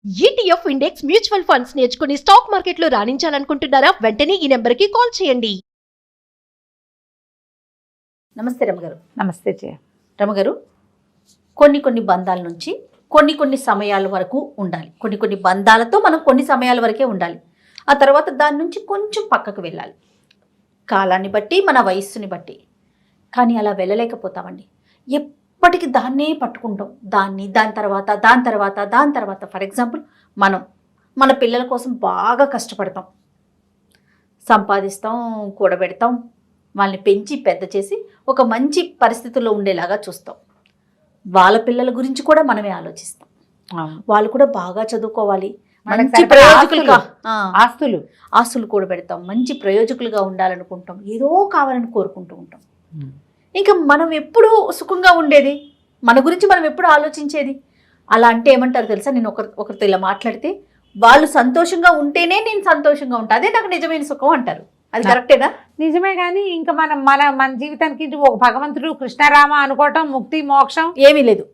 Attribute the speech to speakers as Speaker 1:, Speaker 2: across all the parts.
Speaker 1: ETF index mutual funds నేర్చుకుని stock మార్కెట్లో రాణించాలనుకుంటున్నారా? వెంటనే ఈ నెంబర్కి కాల్ చేయండి.
Speaker 2: నమస్తే రమగారు.
Speaker 3: నమస్తే జయ.
Speaker 2: రమగారు, కొన్ని బంధాల నుంచి కొన్ని సమయాల వరకు ఉండాలి. కొన్ని బంధాలతో మనం కొన్ని సమయాల వరకే ఉండాలి. ఆ తర్వాత దాని నుంచి కొంచెం పక్కకు వెళ్ళాలి, కాలాన్ని బట్టి, మన వయస్సుని బట్టి. కానీ అలా వెళ్ళలేకపోతామండి. ఎప్పటికీ దాన్నే పట్టుకుంటాం. దాని తర్వాత ఫర్ ఎగ్జాంపుల్, మన పిల్లల కోసం బాగా కష్టపడతాం, సంపాదిస్తాం, కూడబెడతాం, వాళ్ళని పెంచి పెద్ద చేసి ఒక మంచి పరిస్థితుల్లో ఉండేలాగా చూస్తాం. వాళ్ళ పిల్లల గురించి కూడా మనమే ఆలోచిస్తాం. వాళ్ళు కూడా బాగా చదువుకోవాలి, మంచి ప్రయోజకులుగా ఆస్తులు కూడబెడతాం, మంచి ప్రయోజకులుగా ఉండాలనుకుంటాం, ఏదో కావాలని కోరుకుంటూ ఉంటాం. ఇంకా మనం ఎప్పుడు సుఖంగా ఉండేది, మన గురించి మనం ఎప్పుడు ఆలోచించేది? అలా అంటే ఏమంటారు తెలుసా? నేను ఒకరితో ఇలా మాట్లాడితే, వాళ్ళు సంతోషంగా ఉంటేనే నేను సంతోషంగా ఉంటా, అదే నాకు నిజమైన సుఖం అంటారు. అది కరెక్టేనా?
Speaker 3: నిజమే. కానీ ఇంకా మన జీవితానికి ఒక భగవంతుడు కృష్ణారామ అనుకోవటం, ముక్తి మోక్షం
Speaker 2: ఏమీ లేదు,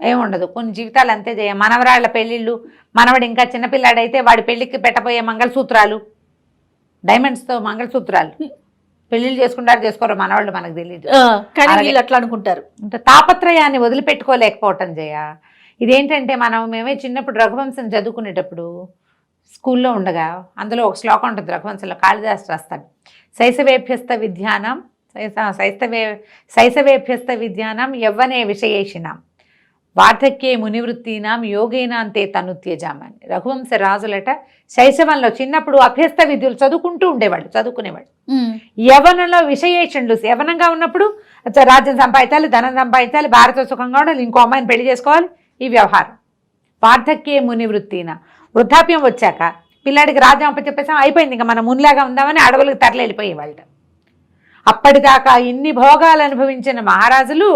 Speaker 3: ఏముండదు. కొన్ని జీవితాలు అంతే చేయ. మనవరాళ్ల పెళ్ళిళ్ళు, మనవడు ఇంకా చిన్నపిల్లాడైతే వాడి పెళ్లికి పెట్టబోయే మంగళసూత్రాలు, డైమండ్స్తో మంగళసూత్రాలు, పెళ్లిళ్ళు చేసుకుంటారు చేసుకోరు మనవాళ్ళు, మనకు తెలియదు.
Speaker 2: కానీ వీళ్ళు అట్లా అనుకుంటారు.
Speaker 3: అంటే తాపత్రయాన్ని వదిలిపెట్టుకోలేకపోవటం జయ. ఇదేంటంటే మేమే చిన్నప్పుడు రఘువంశం చదువుకునేటప్పుడు స్కూల్లో ఉండగా అందులో ఒక శ్లోకం ఉంటుంది రఘువంశంలో, కాళిదాసు రాస్తాడు. శైశవేభ్యస్త విద్యానం యవ్వనే విషయేషినాం వార్ధక్యే మునివృత్తీనాం యోగేనాంతే తనుత్యజామని. రఘువంశ రాజులట శైశవంలో చిన్నప్పుడు అభ్యస్త విద్యలు చదువుకునేవాడు. యవ్వనంలో విషయేషణులు, యవ్వనంగా ఉన్నప్పుడు రాజ్యం సంపాదించాలి, ధనం సంపాదించాలి, భారత సుఖంగా ఉండాలి, ఇంకో అమ్మాయిని పెళ్లి చేసుకోవాలి, ఈ వ్యవహారం. వార్ధక్యే మునివృత్తిన, వృద్ధాప్యం వచ్చాక పిల్లాడికి రాజ్యం అప్పచెప్పేసాం, అయిపోయింది, ఇంకా మనం మునిలాగా ఉందామని అడవులకు తరలి వెళ్ళిపోయేవాళ్ళు. అప్పటిదాకా ఇన్ని భోగాలు అనుభవించిన మహారాజులు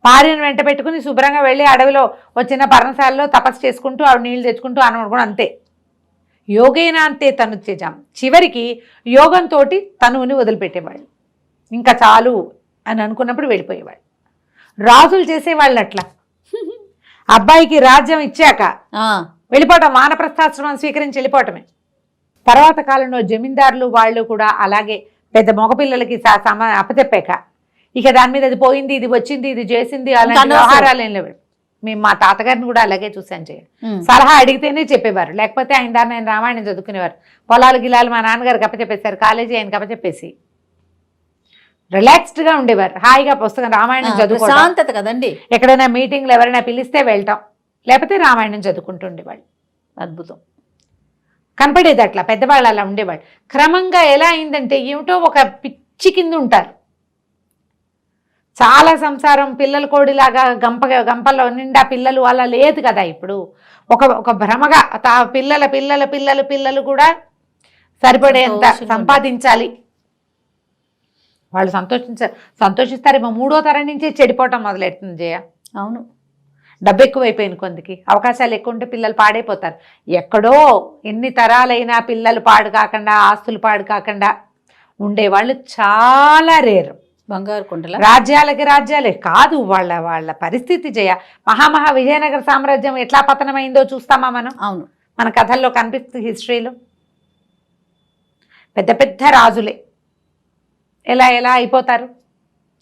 Speaker 3: భార్యను వెంట పెట్టుకుని శుభ్రంగా వెళ్ళి అడవిలో వచ్చిన పర్ణశాలలో తపస్సు చేసుకుంటూ ఆవిడ నీళ్ళు తెచ్చుకుంటూ కూడా అంతే. యోగేనా అంతే తనుత్యజాం, చివరికి యోగంతో తనువుని వదిలిపెట్టేవాళ్ళు. ఇంకా చాలు అని అనుకున్నప్పుడు వెళ్ళిపోయేవాళ్ళు. రాజులు చేసేవాళ్ళు అట్లా. అబ్బాయికి రాజ్యం ఇచ్చాక వెళ్ళిపోవటం, వానప్రస్థాశ్రమం స్వీకరించి వెళ్ళిపోవటమే. తర్వాత కాలంలో జమీందారులు వాళ్ళు కూడా అలాగే పెద్ద మగపిల్లలకి అప్పచెప్పాక ఇక దాని మీద అది పోయింది, ఇది వచ్చింది, ఇది చేసింది, అలాంటి వ్యవహారాలు ఏం లేవు. మేము మా తాతగారిని కూడా అలాగే చూసాను చేయ. సలహా అడిగితేనే చెప్పేవారు, లేకపోతే ఆయన దాన్ని ఆయన రామాయణం చదువుకునేవారు. పొలాలు గిలాలు మా నాన్నగారికి అప్పచెప్పేశారు, కాలేజీ ఆయనకి అప్పచెప్పేసి రిలాక్స్డ్గా ఉండేవారు. హాయిగా పుస్తకం రామాయణం చదువుకోవడం
Speaker 2: కదండి.
Speaker 3: ఎక్కడైనా మీటింగ్లు ఎవరైనా పిలిస్తే వెళ్ళటం, లేకపోతే రామాయణం చదువుకుంటూ ఉండేవాళ్ళు.
Speaker 2: అద్భుతం
Speaker 3: కనపడేది అట్లా, పెద్దవాళ్ళు అలా ఉండేవాళ్ళు. క్రమంగా ఎలా అయిందంటే ఏమిటో ఒక పిచ్చి కింద ఉంటారు. చాలా సంసారం పిల్లల కోడిలాగా గంపలో నిండా పిల్లలు అలా లేదు కదా ఇప్పుడు. ఒక భ్రమగా పిల్లలు కూడా సరిపడేంత సంపాదించాలి. వాళ్ళు సంతోషిస్తారేమో. 3వ తరం నుంచే చెడిపోవటం మొదలెడుతుంది జయ.
Speaker 2: అవును,
Speaker 3: డబ్బు ఎక్కువైపోయింది కొందికి, అవకాశాలు ఎక్కువ ఉంటే పిల్లలు పాడైపోతారు. ఎక్కడో ఎన్ని తరాలైనా పిల్లలు పాడు కాకుండా, ఆస్తులు పాడు కాకుండా ఉండేవాళ్ళు చాలా రేరు.
Speaker 2: బంగారు కొండల
Speaker 3: రాజ్యాలే కాదు, వాళ్ళ పరిస్థితి జయ. మహా విజయనగర సామ్రాజ్యం ఎట్లా పతనమైందో చూస్తామా మనం?
Speaker 2: అవును,
Speaker 3: మన కథల్లో కనిపిస్తుంది, హిస్టరీలో. పెద్ద రాజులే ఎలా అయిపోతారు,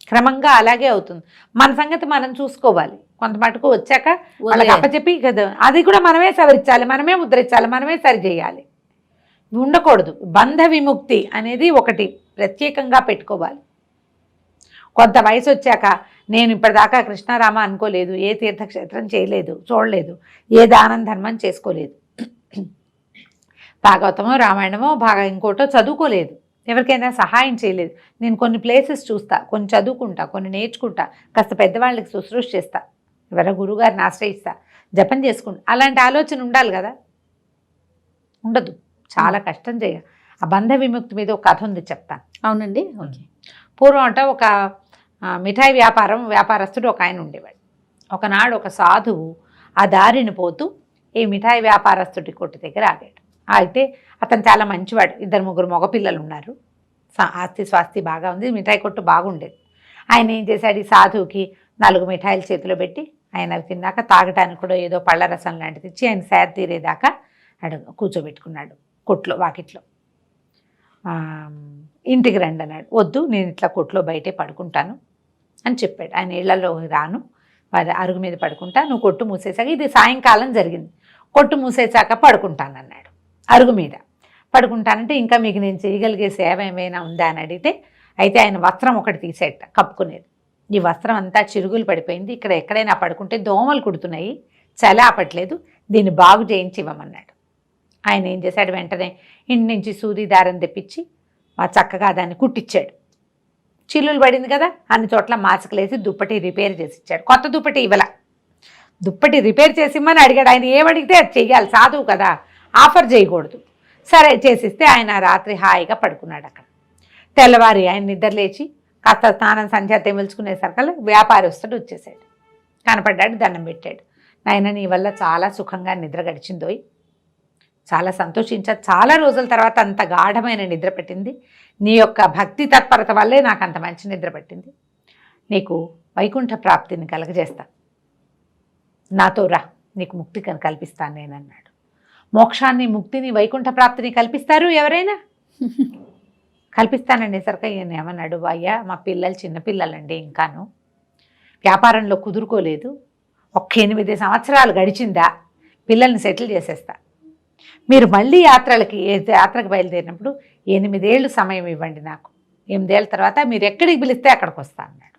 Speaker 3: క్రమంగా అలాగే అవుతుంది. మన సంగతి మనం చూసుకోవాలి. కొంత మటుకు వచ్చాక వాళ్ళకి అప్పచెప్పి కదా, అది కూడా మనమే సవరించాలి, మనమే ముద్రించాలి, మనమే సరి చేయాలి. ఉండకూడదు. బంధ విముక్తి అనేది ఒకటి ప్రత్యేకంగా పెట్టుకోవాలి. కొంత వయసు వచ్చాక నేను ఇప్పటిదాకా కృష్ణారామ అనుకోలేదు, ఏ తీర్థక్షేత్రం చేయలేదు, చూడలేదు, ఏ దానం ధర్మం చేసుకోలేదు, భాగవతమో రామాయణమో ఇంకోటో చదువుకోలేదు, ఎవరికైనా సహాయం చేయలేదు. నేను కొన్ని ప్లేసెస్ చూస్తా, కొన్ని చదువుకుంటా, కొన్ని నేర్చుకుంటా, కాస్త పెద్దవాళ్ళకి శుశ్రూష చేస్తా, ఎవరో గురువుగారిని ఆశ్రయిస్తా, జపం చేసుకుంటా. అలాంటి ఆలోచన ఉండాలి కదా, ఉండదు. చాలా కష్టం చేయ. ఆ బంధ విముక్తి మీద ఒక కథ ఉంది, చెప్తాను.
Speaker 2: అవునండి, ఓకే.
Speaker 3: పూర్వం అంట ఒక మిఠాయి వ్యాపారస్తుడు ఒక ఆయన ఉండేవాడు. ఒకనాడు ఒక సాధువు ఆ దారిని పోతూ ఈ మిఠాయి వ్యాపారస్తుడి కొట్టు దగ్గర ఆగాడు. అయితే అతను చాలా మంచివాడు, 2-3 మగపిల్లలు ఉన్నారు, ఆస్తి స్వాస్తి బాగా ఉంది, మిఠాయి కొట్టు బాగుండేది. ఆయన ఏం చేశాడు, ఈ సాధువుకి 4 మిఠాయిలు చేతిలో పెట్టి ఆయన అవి తిన్నాక తాగటానికి కూడా ఏదో పళ్ళ రసం లాంటిది ఇచ్చి ఆయన సేద తీరేదాకా కూర్చోబెట్టుకున్నాడు కొట్లో వాకిట్లో. ఇంటికి రండి అన్నాడు. వద్దు, నేను ఇట్లా కొట్లో బయటే పడుకుంటాను అని చెప్పాడు. ఆయన ఇళ్లలో రాను, వారి అరుగు మీద పడుకుంటా, నువ్వు కొట్టు మూసేసాక, ఇది సాయంకాలం జరిగింది, కొట్టు మూసేసాక పడుకుంటానన్నాడు. అరుగు మీద పడుకుంటానంటే ఇంకా మీకు నేను చేయగలిగే సేవ ఏమైనా ఉందా అని అడిగితే, అయితే ఆయన వస్త్రం ఒకటి తీసేట కప్పుకునేది. ఈ వస్త్రం అంతా చిరుగులు పడిపోయింది, ఇక్కడ ఎక్కడైనా పడుకుంటే దోమలు కుడుతున్నాయి, చలి ఆపట్లేదు, దీన్ని బాగు చేయించి ఇవ్వమన్నాడు. ఆయన ఏం చేశాడు, వెంటనే ఇంటి నుంచి సూది దారం తెప్పించి చక్కగా దాన్ని కుట్టించాడు. చిల్లులు పడింది కదా, అన్ని చోట్ల మాస్కులేసి దుప్పటి రిపేర్ చేసి ఇచ్చాడు. కొత్త దుప్పటి ఇవ్వాల, దుప్పటి రిపేర్ చేసి ఇమ్మని అడిగాడు. ఆయన ఏమడిగితే అది చెయ్యాలి, సాధువు కదా, ఆఫర్ చేయకూడదు. సరే చేసిస్తే ఆయన రాత్రి హాయిగా పడుకున్నాడు అక్కడ. తెల్లవారి ఆయన నిద్ర లేచి కాస్త స్నానం సంధ్య తెమిల్చుకునేసరికల్లా వ్యాపారస్తుడు వచ్చేసాడు. కనపడ్డాడు, దండం పెట్టాడు. నాయన నీ వల్ల చాలా సుఖంగా నిద్ర గడిచిందోయ్, చాలా సంతోషించా, చాలా రోజుల తర్వాత అంత గాఢమైన నిద్ర పట్టింది, నీ యొక్క భక్తి తత్పరత వల్లే నాకు అంత మంచి నిద్ర పట్టింది, నీకు వైకుంఠ ప్రాప్తిని కలగజేస్తా, నాతో రా, నీకు ముక్తి కల్పిస్తాను నేనన్నాడు. మోక్షాన్ని, ముక్తిని, వైకుంఠ ప్రాప్తిని కల్పిస్తారు ఎవరైనా? కల్పిస్తానండి సరిగ్గా. ఈయన ఏమన్నాడు, అయ్యా మా పిల్లలు చిన్నపిల్లలండి, ఇంకాను వ్యాపారంలో కుదురుకోలేదు, 8 సంవత్సరాలు గడిచిందా పిల్లల్ని సెటిల్ చేసేస్తా, మీరు మళ్ళీ యాత్రకు బయలుదేరినప్పుడు 8 ఏళ్ళు సమయం ఇవ్వండి నాకు, 8 ఏళ్ళ తర్వాత మీరు ఎక్కడికి పిలిస్తే అక్కడికి వస్తా అన్నాడు.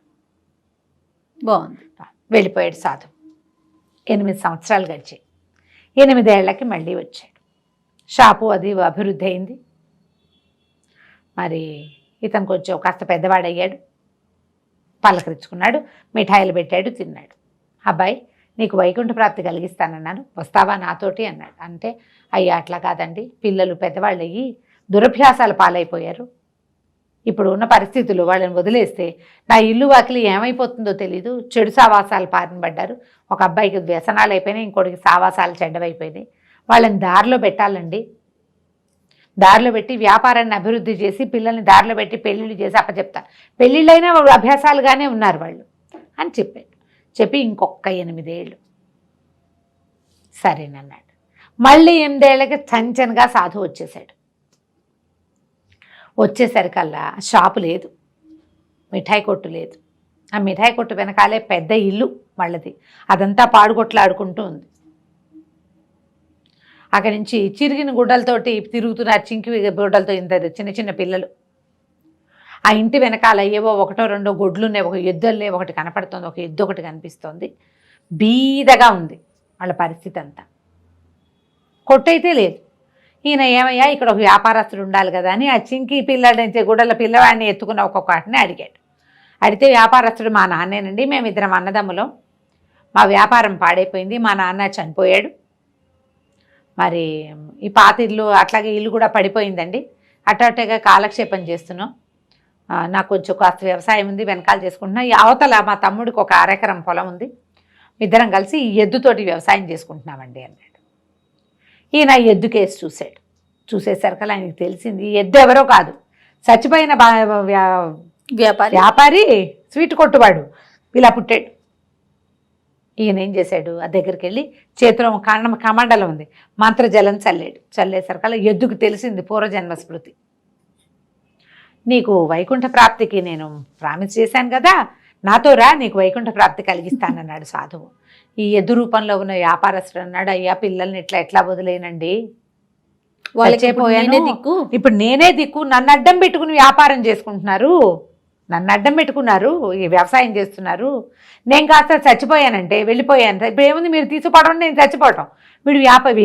Speaker 2: బాగుంది.
Speaker 3: వెళ్ళిపోయాడు సాధు. 8 సంవత్సరాలు గడిచాయి. 8 ఏళ్లకి మళ్ళీ వచ్చాడు. షాపు అది అభివృద్ధి అయింది. మరి ఇతను కొంచెం కాస్త పెద్దవాడయ్యాడు, పలకరించుకున్నాడు, మిఠాయిలు పెట్టాడు, తిన్నాడు. అబ్బాయి నీకు వైకుంఠ ప్రాప్తి కలిగిస్తానన్నాను, వస్తావా నాతోటి అన్నాడు. అంటే అయ్యా అట్లా కాదండి, పిల్లలు పెద్దవాళ్ళు అయ్యి దురభ్యాసాలు పాలైపోయారు, ఇప్పుడు ఉన్న పరిస్థితులు వాళ్ళని వదిలేస్తే నా ఇల్లు వాకిలి ఏమైపోతుందో తెలీదు, చెడు సావాసాలు పారినబడ్డారు, ఒక అబ్బాయికి వ్యసనాలు అయిపోయినాయి, ఇంకోటికి సావాసాలు చెడ్డవైపోయినాయి, వాళ్ళని దారిలో పెట్టాలండి, దారిలో పెట్టి వ్యాపారాన్ని అభివృద్ధి చేసి పిల్లల్ని దారిలో పెట్టి పెళ్ళిళ్ళు చేసి అప్పచెప్తా, పెళ్ళిళ్ళైనా వాళ్ళు అభ్యాసాలుగానే ఉన్నారు వాళ్ళు అని చెప్పాడు. చెప్పి ఇంకొక 8 ఏళ్ళు సరేనన్నాడు. మళ్ళీ 8 ఏళ్ళకి చంచనగా సాధు వచ్చేసాడు. వచ్చేసరికల్లా షాపు లేదు, మిఠాయి కొట్టు లేదు. ఆ మిఠాయి కొట్టు వెనకాలే పెద్ద ఇల్లు వాళ్ళది, అదంతా పాడుకొట్లాడుకుంటూ ఉంది. అక్కడి నుంచి చిరిగిన గుడ్డలతోటి తిరుగుతున్నారు, చింకి గుడ్డలతో ఇంత చిన్న చిన్న పిల్లలు. ఆ ఇంటి వెనకాల ఏవో 1-2 గొడ్లు ఉన్నాయి, ఒక ఎద్దులే ఒకటి కనపడుతుంది, ఒక ఎద్దు ఒకటి కనిపిస్తోంది. బీదగా ఉంది వాళ్ళ పరిస్థితి అంతా. కొట్టయితే లేదు. ఈయన ఏమయ్యా ఇక్కడ ఒక వ్యాపారస్తుడు ఉండాలి కదా అని ఆ చింకి పిల్లడి గుడ్డల పిల్లవాడిని ఎత్తుకున్న ఒక్కొక్కటిని అడిగాడు. అడిగితే వ్యాపారస్తుడు మా నాన్నేనండి, మేమిద్దరం అన్నదమ్ములం, మా వ్యాపారం పాడైపోయింది, మా నాన్న చనిపోయాడు, మరి ఈ పాత ఇల్లు అట్లాగే ఇల్లు కూడా పడిపోయిందండి, అట్టగా కాలక్షేపం చేస్తున్నాం, నాకు కొంచెం కాస్త వ్యవసాయం ఉంది వెనకాల చేసుకుంటున్నా, ఈ అవతల మా తమ్ముడికి ఒక 1/2 ఎకరం పొలం ఉంది, ఇద్దరం కలిసి ఈ ఎద్దుతోటి వ్యవసాయం చేసుకుంటున్నామండి అన్నాడు. ఈయన ఎద్దు కేసు చూశాడు. చూసేసరికి ఆయనకి తెలిసింది ఈ ఎద్దు ఎవరో కాదు, చచ్చిపోయిన వ్యాపారి స్వీట్ కొట్టువాడు ఇలా పుట్టాడు. ఈయన ఏం చేశాడు, ఆ దగ్గరికి వెళ్ళి చేతిలో కమండలం ఉంది, మంత్రజలం చల్లాడు. చల్లేసరికల్లా ఎద్దుకు తెలిసింది పూర్వజన్మ స్మృతి. నీకు వైకుంఠ ప్రాప్తికి నేను ప్రామిస్ చేశాను కదా, నాతో రా, నీకు వైకుంఠ ప్రాప్తి కలిగిస్తానన్నాడు సాధువు. ఈ ఎద్దు రూపంలో ఉన్న వ్యాపారస్తుడు అన్నాడు, అయ్యా పిల్లల్ని ఎట్లా వదిలేనండి, ఇప్పుడు నేనే దిక్కు, నన్ను అడ్డం పెట్టుకుని వ్యాపారం చేసుకుంటున్నారు, నన్ను అడ్డం పెట్టుకున్నారు, ఈ వ్యవసాయం చేస్తున్నారు, నేను కాస్త చచ్చిపోయానంటే వెళ్ళిపోయాను, ఇప్పుడు ఏముంది మీరు తీసుకుపోవడం, నేను చచ్చిపోవటం, వీడు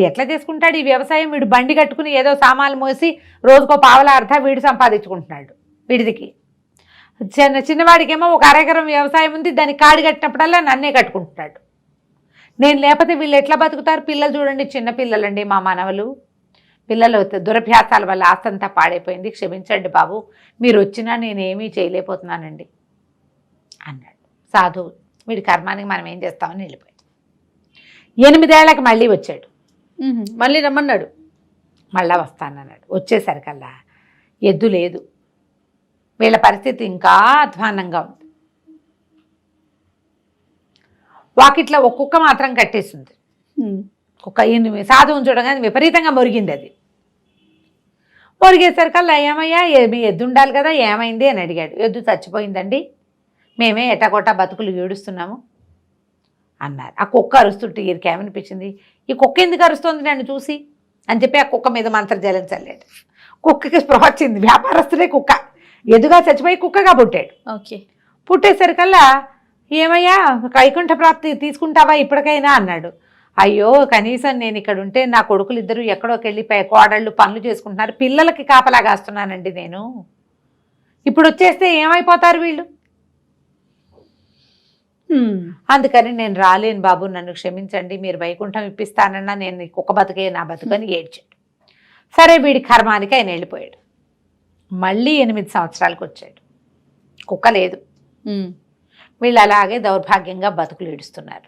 Speaker 3: ఎట్లా చేసుకుంటాడు ఈ వ్యవసాయం, వీడు బండి కట్టుకుని ఏదో సామాన్లు మోసి రోజుకో పావలా అర్థ వీడు సంపాదించుకుంటున్నాడు, వీడిదికి చిన్నవాడికేమో ఒక 1/2 ఎకరం వ్యవసాయం ఉంది, దానికి కాడి కట్టినప్పుడల్లా నన్నే కట్టుకుంటున్నాడు, నేను లేకపోతే వీళ్ళు ఎట్లా బతుకుతారు, పిల్లలు చూడండి చిన్న పిల్లలండి మా మనవలు, పిల్లలు దురభ్యాసాల వల్ల ఆస్తంతా పాడైపోయింది, క్షమించండి బాబు, మీరు వచ్చినా నేనేమీ చేయలేకపోతున్నానండి అన్నాడు సాధువు. వీడి కర్మానికి మనం ఏం చేస్తామని వెళ్ళిపోయాడు. 8 ఏళ్లకి మళ్ళీ వచ్చాడు.
Speaker 2: మళ్ళీ రమ్మన్నాడు.
Speaker 3: మళ్ళా వస్తానన్నాడు. వచ్చేసరికల్లా ఎద్దు లేదు, వీళ్ళ పరిస్థితి ఇంకా అధ్వానంగా ఉంది. వాకిట్లో ఒక కుక్క మాత్రం కట్టేసింది. కుక్క ఈయన సాధువుని చూడగానే విపరీతంగా మొరిగింది. అది మొరిగేసరికల్లా ఏమయ్యా మీ ఎద్దు ఉండాలి కదా, ఏమైంది అని అడిగాడు. ఎద్దు చచ్చిపోయిందండి, మేమే ఎట్టకొట్టా బతుకులు ఏడుస్తున్నాము అన్నారు. ఆ కుక్క అరుస్తుంటే ఈయనకి ఏమనిపించింది, ఈ కుక్క ఎందుకు అరుస్తుంది నన్ను చూసి అని చెప్పి ఆ కుక్క మీద మంత్రజలం చల్లాడు. కుక్కకి స్పృహ వచ్చింది, వ్యాపారస్తుడే కుక్క, ఎదుగా చచ్చిపోయి కుక్కగా పుట్టాడు.
Speaker 2: ఓకే.
Speaker 3: పుట్టేసరికల్లా ఏమయ్యా వైకుంఠ ప్రాప్తి తీసుకుంటావా ఇప్పటికైనా అన్నాడు. అయ్యో కనీసం నేను ఇక్కడ ఉంటే నా కొడుకులు ఇద్దరు ఎక్కడోకి వెళ్ళి కోడళ్ళు పనులు చేసుకుంటున్నారు, పిల్లలకి కాపలా కాస్తున్నానండి నేను, ఇప్పుడు వచ్చేస్తే ఏమైపోతారు వీళ్ళు, అందుకని నేను రాలేను బాబు, నన్ను క్షమించండి, మీరు వైకుంఠం ఇప్పిస్తానన్నా నేను కుక్క బతుకే నా బతుకని ఏడ్చాడు. సరే వీడి కర్మానికి ఆయన వెళ్ళిపోయాడు. మళ్ళీ 8 సంవత్సరాలకు వచ్చాడు, కుక్క లేదు. వీళ్ళు అలాగే దౌర్భాగ్యంగా బతుకులు ఏడుస్తున్నారు.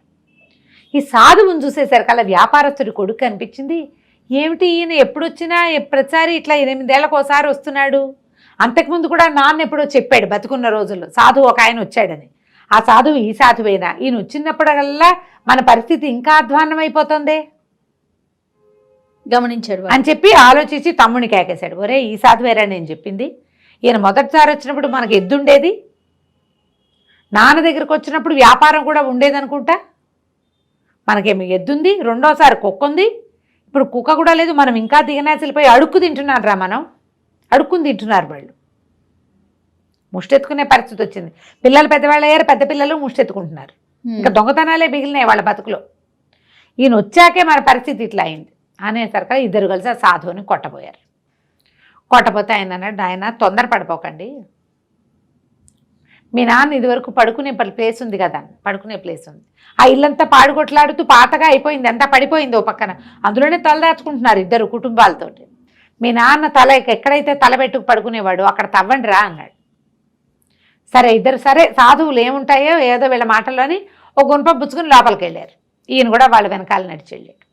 Speaker 3: ఈ సాధువుని చూసేసరికల్లా వ్యాపారస్తుడి కొడుకు అనిపించింది, ఏమిటి ఈయన ఎప్పుడు వచ్చినా ప్రతిసారి ఇట్లా 8 ఏళ్ళకు ఒకసారి వస్తున్నాడు, అంతకుముందు కూడా నాన్న ఎప్పుడో చెప్పాడు బతుకున్న రోజుల్లో సాధువు ఒక ఆయన వచ్చాడని, ఆ సాధువు ఈ సాధువేనా, ఈయన వచ్చినప్పుడల్లా మన పరిస్థితి ఇంకా అధ్వాన్నం అయిపోతుంది
Speaker 2: గమనించాడు
Speaker 3: అని చెప్పి ఆలోచించి తమ్ముడికి కేకేశాడు. ఒరే ఈ సాధువేరా నేను చెప్పింది, ఈయన మొదటిసారి వచ్చినప్పుడు మనకు ఎద్దుండేది, నాన్న దగ్గరకు వచ్చినప్పుడు వ్యాపారం కూడా ఉండేదనుకుంటా, మనకేమి ఎద్దుంది, రెండోసారి కుక్క ఉంది, ఇప్పుడు కుక్క కూడా లేదు, మనం ఇంకా దిగనాసిలిపోయి అడుక్కు తింటున్నారు రా, మనం అడుక్కుని తింటున్నారు వాళ్ళు, ముష్టెత్తుకునే పరిస్థితి వచ్చింది. పిల్లలు పెద్దవాళ్ళు అయ్యారు, పెద్ద పిల్లలు ముష్టెత్తుకుంటున్నారు, ఇంకా దొంగతనాలే మిగిలినాయి వాళ్ళ బతుకులో. ఈయన వచ్చాకే మన పరిస్థితి ఇట్లా అయింది అనేసరికి ఇద్దరు కలిసి ఆ సాధువుని కొట్టబోయారు. కొట్టపోతే ఆయన అన్నాడు, ఆయన తొందరపడిపోకండి, మీ నాన్న ఇదివరకు పడుకునే ప్లేస్ ఉంది కదా, పడుకునే ప్లేస్ ఉంది, ఆ ఇల్లంతా పాడుకొట్లాడుతూ పాతగా అయిపోయింది, అంతా పడిపోయింది ఓ పక్కన, అందులోనే తలదాచుకుంటున్నారు ఇద్దరు కుటుంబాలతోటి, మీ నాన్న తల ఎక్కడైతే తలబెట్టుకు పడుకునేవాడు అక్కడ తవ్వండి రా అన్నాడు. సరే ఇద్దరు సరే సాధువులు ఏముంటాయో ఏదో వీళ్ళ మాటల్లోని ఒక గుంప పుచ్చుకుని లోపలికి వెళ్ళారు. ఈయన కూడా వాళ్ళ వెనకాల నడిచి వెళ్ళాడు.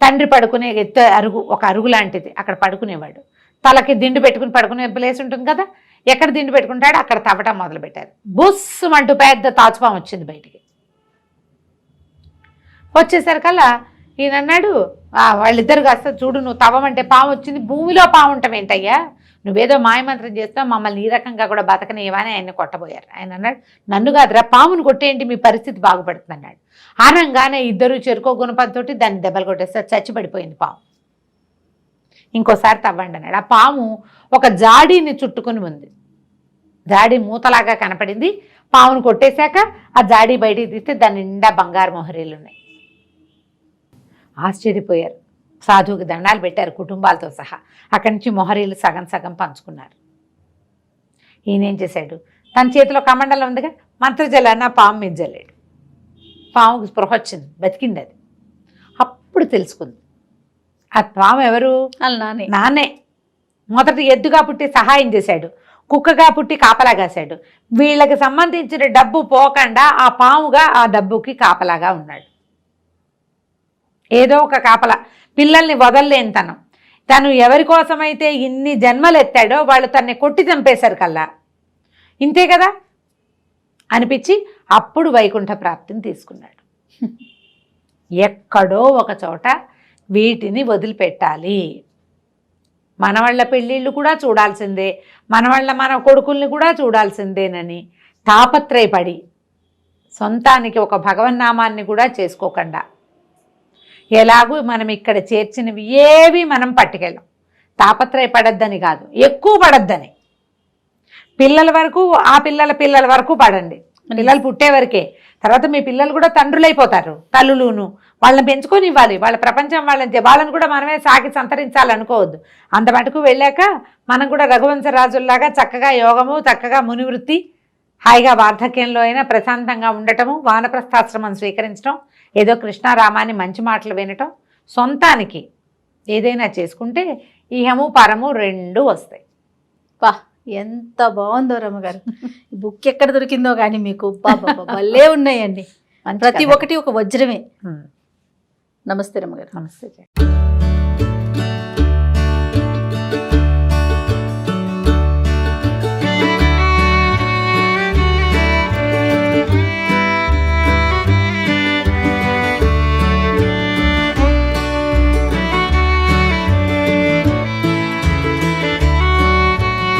Speaker 3: తండ్రి పడుకునే అరుగు, ఒక అరుగు లాంటిది, అక్కడ పడుకునేవాడు, తలకి దిండు పెట్టుకుని పడుకునే ప్లేస్ ఉంటుంది కదా, ఎక్కడ దిండు పెట్టుకుంటాడో అక్కడ తవ్వటం మొదలుపెట్టారు. బుస్సు అంటూ పెద్ద తాచుపాము వచ్చింది బయటికి. వచ్చేసరికల్లా ఈయన అన్నాడు, వాళ్ళిద్దరు కాస్త చూడు, నువ్వు తవ్వమంటే పాము వచ్చింది, భూమిలో పాము ఉంటాం ఏంటయ్యా, నువ్వేదో మాయమంత్రం చేస్తావు, మమ్మల్ని ఈ రకంగా కూడా బతకనివ్వని ఆయన కొట్టబోయారు. ఆయన అన్నాడు, నన్ను కాదురా పామును కొట్టేయండి, మీ పరిస్థితి బాగుపడుతుంది అన్నాడు. ఆనంగానే ఇద్దరు చెరుకో గుణపంతో దాన్ని దెబ్బలు కొట్టేస్తారు, చచ్చిపడిపోయింది పాము. ఇంకోసారి తవ్వండి అన్నాడు. ఆ పాము ఒక జాడీని చుట్టుకుని ఉంది, జాడీ మూతలాగా కనపడింది. పామును కొట్టేశాక ఆ జాడీ బయటికి తీస్తే దాని నిండా బంగారు మొహరీలు ఉన్నాయి. ఆశ్చర్యపోయారు, సాధువుకి దండాలు పెట్టారు కుటుంబాలతో సహా. అక్కడి నుంచి మొహరీలు సగం సగం పంచుకున్నారు. ఈయనేం చేశాడు, తన చేతిలో కమండలం ఉందిగా, మంత్రజలాన్ని ఆ పాము మీద జల్లాడు. పాముకి స్పృహ వచ్చింది, బతికింది. అది అప్పుడు తెలుసుకుంది ఆ పాము ఎవరు, నాన్నే. మొదట ఎద్దుగా పుట్టి సహాయం చేశాడు, కుక్కగా పుట్టి కాపలా కాశాడు. వీళ్ళకి సంబంధించిన డబ్బు పోకుండా ఆ పాముగా ఆ డబ్బుకి కాపలాగా ఉన్నాడు. ఏదో ఒక కాపలా, పిల్లల్ని వదల్లేని తను ఎవరి కోసమైతే ఇన్ని జన్మలు ఎత్తాడో వాళ్ళు తన్ని కొట్టి చంపేశారు కల్లా, ఇంతే కదా అనిపించి అప్పుడు వైకుంఠ ప్రాప్తిని తీసుకున్నాడు. ఎక్కడో ఒక చోట వీటిని వదిలిపెట్టాలి, మనవాళ్ళ పెళ్ళిళ్ళు కూడా చూడాల్సిందే, మన కొడుకుల్ని కూడా చూడాల్సిందేనని తాపత్రయపడి సొంతానికి ఒక భగవన్నామాన్ని కూడా చేసుకోకుండా, ఎలాగూ మనం ఇక్కడ చేర్చినవి ఏవి మనం పట్టుకెళ్ళం, తాపత్రయపడద్దని కాదు, ఎక్కువ పడద్దని, పిల్లల వరకు ఆ పిల్లల వరకు పడండి, పిల్లలు పుట్టే వరకే, తర్వాత మీ పిల్లలు కూడా తండ్రులైపోతారు, తల్లులును, వాళ్ళని పెంచుకొని ఇవ్వాలి, వాళ్ళ ప్రపంచం వాళ్ళని కూడా మనమే సాగి సంతరించాలనుకోవద్దు. అంత మటుకు వెళ్ళాక మనం కూడా రఘువంశరాజుల్లాగా చక్కగా యోగము, చక్కగా మునివృత్తి, హాయిగా వార్ధక్యంలో అయినా ప్రశాంతంగా ఉండటము, వానప్రస్థాశ్రమం స్వీకరించడం, ఏదో కృష్ణారామాన్ని మంచి మాటలు వినటం, సొంతానికి ఏదైనా చేసుకుంటే ఇహము పరము రెండు వస్తాయి.
Speaker 2: వా, ఎంత బాగుందో రమ్మగారు, ఈ బుక్ ఎక్కడ దొరికిందో కానీ మీకు భలే ఉన్నాయండి, ప్రతి ఒక్కటి ఒక వజ్రమే. నమస్తే రమ్మగారు.
Speaker 3: నమస్తే.